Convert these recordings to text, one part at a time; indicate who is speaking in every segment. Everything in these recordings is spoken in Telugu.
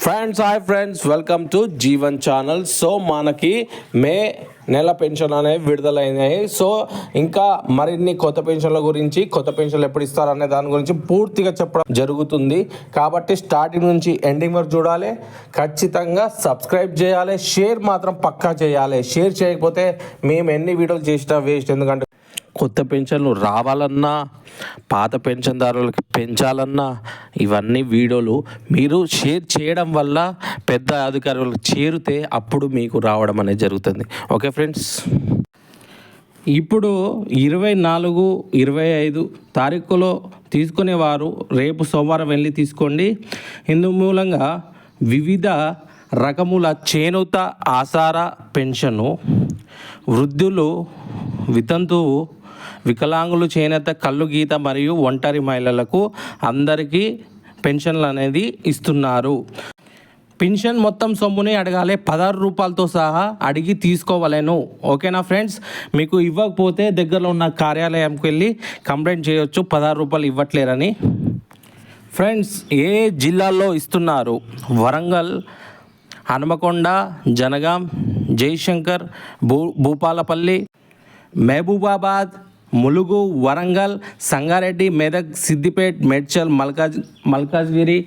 Speaker 1: Hi friends, welcome to Jeevan channel. So మనకి మే నెల పెన్షన్ అనేవి విడుదలైనాయి. సో ఇంకా మరిన్ని కొత్త పెన్షన్ల గురించి, కొత్త పెన్షన్లు ఎప్పుడు ఇస్తారనే దాని గురించి పూర్తిగా చెప్పడం జరుగుతుంది. కాబట్టి స్టార్టింగ్ నుంచి ఎండింగ్ వరకు చూడాలి. ఖచ్చితంగా సబ్స్క్రైబ్ చేయాలి, షేర్ మాత్రం పక్కా చేయాలి. షేర్ చేయకపోతే మేము ఎన్ని వీడియోలు చేసినా వేస్ట్. ఎందుకంటే కొత్త పెన్షన్లు రావాలన్నా, పాత పెన్షన్దారులకి పెంచాలన్నా ఇవన్నీ వీడియోలు మీరు షేర్ చేయడం వల్ల పెద్ద అధికారులకు చేరితే అప్పుడు మీకు రావడం అనేది జరుగుతుంది. ఓకే ఫ్రెండ్స్, ఇప్పుడు 24, 25 తారీఖులో తీసుకునేవారు రేపు సోమవారం వెళ్ళి తీసుకోండి. ఇందు మూలంగా వివిధ రకముల చేనేత ఆసార పెన్షను, వృద్ధులు, వితంతువు, వికలాంగులు, చేనేత, కళ్ళు గీత మరియు ఒంటరి మహిళలకు అందరికీ పెన్షన్లు అనేది ఇస్తున్నారు. పెన్షన్ మొత్తం సొమ్ముని అడగాలి, 16 రూపాయలతో సహా అడిగి తీసుకోవాలను. ఓకేనా ఫ్రెండ్స్, మీకు ఇవ్వకపోతే దగ్గరలో ఉన్న కార్యాలయంకి వెళ్ళి కంప్లైంట్ చేయొచ్చు, 16 రూపాయలు ఇవ్వట్లేరని. ఫ్రెండ్స్, ఏ జిల్లాల్లో ఇస్తున్నారు? వరంగల్, హనుమకొండ, జనగాం, జయశంకర్, భూపాలపల్లి, మహబూబాబాద్, ములుగు, వరంగల్, సంగారెడ్డి, మెదక్, సిద్దిపేట్, మేడ్చల్, మల్కాజ్గిరి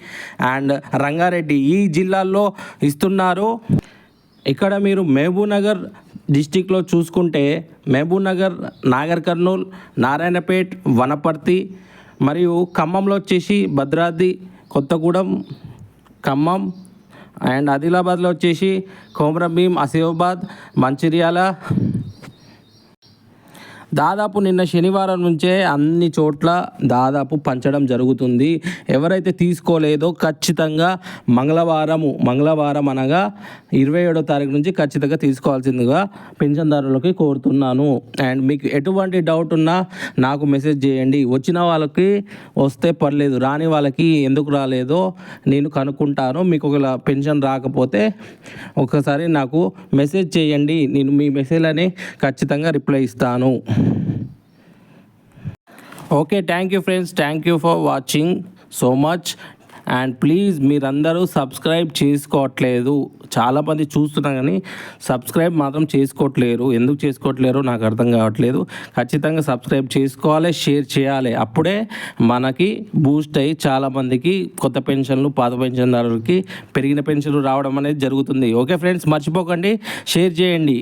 Speaker 1: అండ్ రంగారెడ్డి ఈ జిల్లాల్లో ఇస్తున్నారు. ఇక్కడ మీరు మహబూబ్నగర్ డిస్టిక్లో చూసుకుంటే మహబూబ్నగర్, నాగర్ కర్నూల్, నారాయణపేట్, వనపర్తి మరియు ఖమ్మంలో వచ్చేసి భద్రాద్రి, కొత్తగూడెం, ఖమ్మం అండ్ ఆదిలాబాద్లో వచ్చేసి కొమరంభీం, ఆసిఫాబాద్, మంచిర్యాల. దాదాపు నిన్న శనివారం నుంచే అన్ని చోట్ల దాదాపు పంచడం జరుగుతుంది. ఎవరైతే తీసుకోలేదో ఖచ్చితంగా మంగళవారం అనగా 27వ తారీఖు నుంచి ఖచ్చితంగా తీసుకోవాల్సిందిగా పెన్షన్దారులకి కోరుతున్నాను. అండ్ మీకు ఎటువంటి డౌట్ ఉన్నా నాకు మెసేజ్ చేయండి. వచ్చిన వాళ్ళకి వస్తే పర్లేదు, రాని వాళ్ళకి ఎందుకు రాలేదో నేను కనుక్కుంటాను. మీకు ఒకవేళ పెన్షన్ రాకపోతే ఒకసారి నాకు మెసేజ్ చేయండి, నేను మీ మెసేజ్లని ఖచ్చితంగా రిప్లై ఇస్తాను. Okay, thank you friends, thank you for watching so much. And please మీరందరూ సబ్స్క్రైబ్ చేసుకోవట్లేదు. చాలామంది చూస్తున్నారు కానీ సబ్స్క్రైబ్ మాత్రం చేసుకోవట్లేరు. ఎందుకు చేసుకోవట్లేరు నాకు అర్థం కావట్లేదు. ఖచ్చితంగా సబ్స్క్రైబ్ చేసుకోవాలి, షేర్ చేయాలి. అప్పుడే మనకి బూస్ట్ అయ్యి చాలామందికి కొత్త పెన్షన్లు, పాత పెన్షన్దారులకి పెరిగిన పెన్షన్లు రావడం అనేది జరుగుతుంది. ఓకే ఫ్రెండ్స్, మర్చిపోకండి, షేర్ చేయండి.